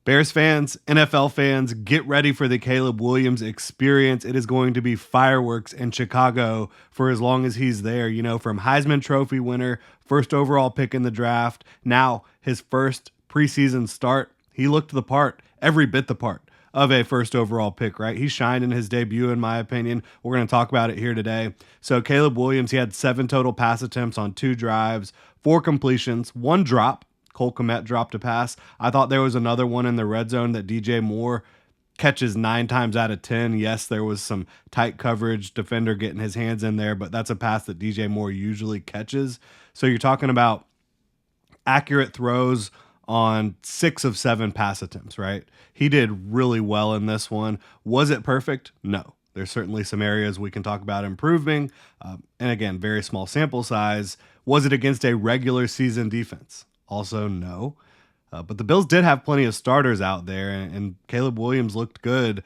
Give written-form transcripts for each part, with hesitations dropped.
Bears fans, NFL fans, get ready for the Caleb Williams experience. It is going to be fireworks in Chicago for as long as he's there. You know, from Heisman Trophy winner, first overall pick in the draft, now his first preseason start. He looked the part, every bit the part of a first overall pick, right? He shined in his debut, in my opinion. We're going to talk about it here today. So, Caleb Williams, he had 7 total pass attempts on 2 drives, 4 completions, 1 drop. Cole Kmet dropped a pass. I thought there was another one in the red zone that DJ Moore catches 9 times out of 10. Yes, there was some tight coverage, defender getting his hands in there, but that's a pass that DJ Moore usually catches. So you're talking about accurate throws on 6 of 7 pass attempts, right? He did really well in this one. Was it perfect? No. There's certainly some areas we can talk about improving. And again, very small sample size. Was it against a regular season defense? Also, no. But the Bills did have plenty of starters out there, and Caleb Williams looked good.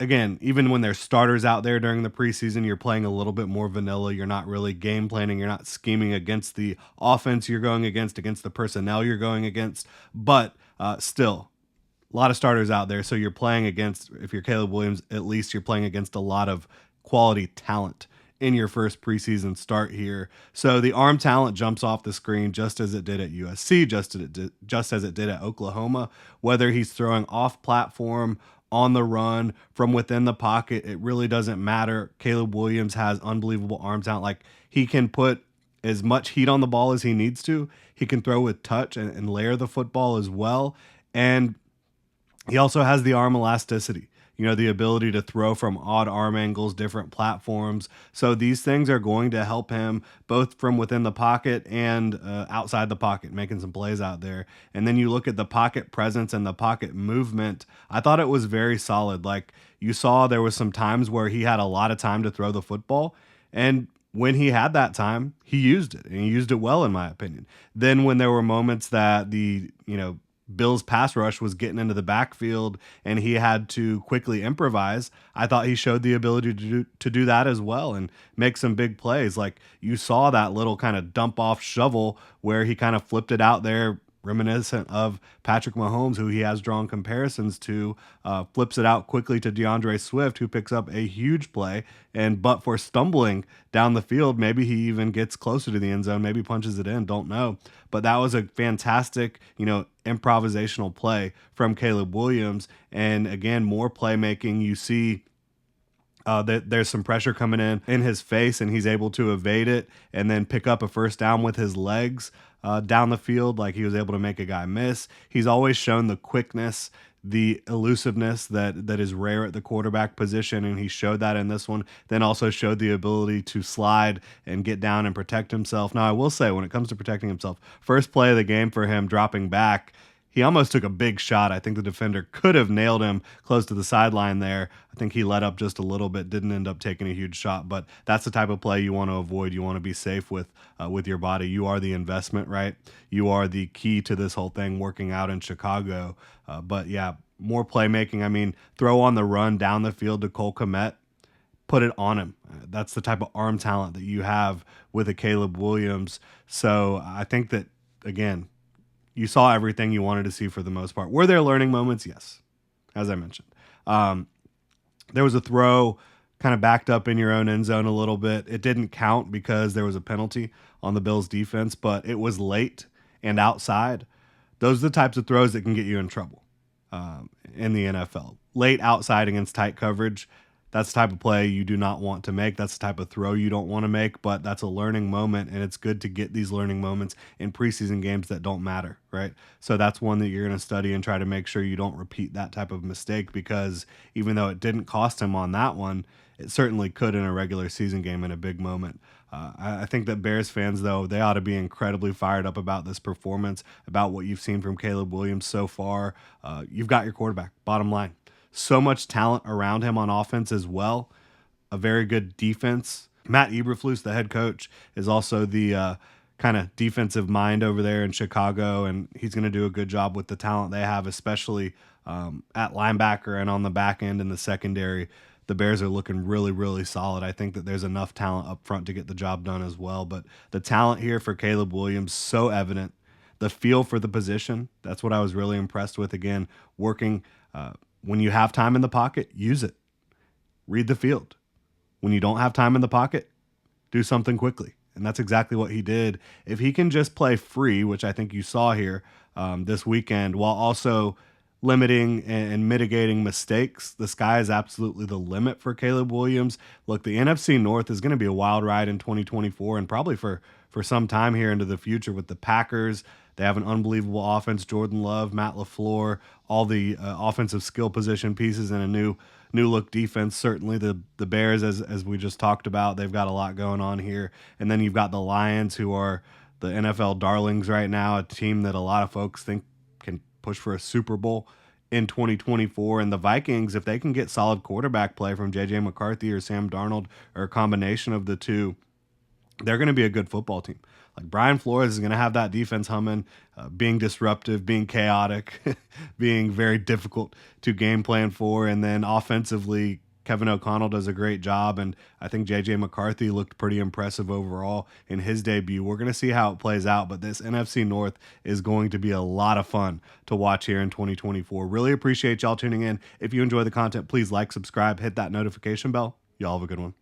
Again, even when there's starters out there during the preseason, you're playing a little bit more vanilla. You're not really game planning. You're not scheming against the offense you're going against the personnel you're going against. But still, a lot of starters out there. So you're playing against, if you're Caleb Williams, at least you're playing against a lot of quality talent in your first preseason start here. So the arm talent jumps off the screen just as it did at USC, just as it did at Oklahoma. Whether he's throwing off platform, on the run, from within the pocket, it really doesn't matter. Caleb Williams has unbelievable arm talent. Like, he can put as much heat on the ball as he needs to. He can throw with touch and layer the football as well. And he also has the arm elasticity, you know, the ability to throw from odd arm angles, different platforms. So these things are going to help him both from within the pocket and outside the pocket, making some plays out there. And then you look at the pocket presence and the pocket movement. I thought it was very solid. Like, you saw there was some times where he had a lot of time to throw the football, and when he had that time, he used it, and he used it well, in my opinion. Then when there were moments that Bill's pass rush was getting into the backfield and he had to quickly improvise, I thought he showed the ability to do that as well and make some big plays. Like, you saw that little kind of dump off shovel where he kind of flipped it out there, reminiscent of Patrick Mahomes, who he has drawn comparisons to, flips it out quickly to DeAndre Swift, who picks up a huge play. And but for stumbling down the field, maybe he even gets closer to the end zone, maybe punches it in, don't know. But that was a fantastic, improvisational play from Caleb Williams. And again, more playmaking. You see that there's some pressure coming in his face, and he's able to evade it and then pick up a first down with his legs down the field. Like, he was able to make a guy miss. He's always shown the quickness, the elusiveness that is rare at the quarterback position, and he showed that in this one. Then also showed the ability to slide and get down and protect himself. Now, I will say, when it comes to protecting himself, first play of the game for him, dropping back, he almost took a big shot. I think the defender could have nailed him close to the sideline there. I think he let up just a little bit, didn't end up taking a huge shot, but that's the type of play you want to avoid. You want to be safe with your body. You are the investment, right? You are the key to this whole thing working out in Chicago. But yeah, more playmaking. I mean, throw on the run down the field to Cole Kmet, put it on him. That's the type of arm talent that you have with a Caleb Williams. So I think that, again, you saw everything you wanted to see for the most part. Were there learning moments? Yes, as I mentioned. There was a throw kind of backed up in your own end zone a little bit. It didn't count because there was a penalty on the Bills defense, but it was late and outside. Those are the types of throws that can get you in trouble in the NFL. Late outside against tight coverage, that's the type of play you do not want to make. That's the type of throw you don't want to make, but that's a learning moment, and it's good to get these learning moments in preseason games that don't matter, right? So that's one that you're going to study and try to make sure you don't repeat that type of mistake, because even though it didn't cost him on that one, it certainly could in a regular season game in a big moment. I think that Bears fans, though, they ought to be incredibly fired up about this performance, about what you've seen from Caleb Williams so far. You've got your quarterback, bottom line. So much talent around him on offense as well. A very good defense. Matt Eberflus, the head coach, is also the kind of defensive mind over there in Chicago, and he's going to do a good job with the talent they have, especially at linebacker and on the back end in the secondary. The Bears are looking really, really solid. I think that there's enough talent up front to get the job done as well. But the talent here for Caleb Williams, so evident. the feel for the position. That's what I was really impressed with. Again, working when you have time in the pocket, use it. Read the field. When you don't have time in the pocket, do something quickly. And that's exactly what he did. If he can just play free, which I think you saw here this weekend, while also limiting and mitigating mistakes, the sky is absolutely the limit for Caleb Williams. Look, the NFC North is going to be a wild ride in 2024 and probably for some time here into the future with the Packers. They have an unbelievable offense. Jordan Love, Matt LaFleur, all the offensive skill position pieces, and a new look defense. Certainly the Bears, as we just talked about, they've got a lot going on here. And then you've got the Lions, who are the NFL darlings right now, a team that a lot of folks think can push for a Super Bowl in 2024. And the Vikings, if they can get solid quarterback play from JJ McCarthy or Sam Darnold or a combination of the two, they're going to be a good football team. Like Brian Flores is going to have that defense humming, being disruptive, being chaotic, being very difficult to game plan for. And then offensively, Kevin O'Connell does a great job. And I think JJ McCarthy looked pretty impressive overall in his debut. We're going to see how it plays out, but this NFC North is going to be a lot of fun to watch here in 2024. Really appreciate y'all tuning in. If you enjoy the content, please like, subscribe, hit that notification bell. Y'all have a good one.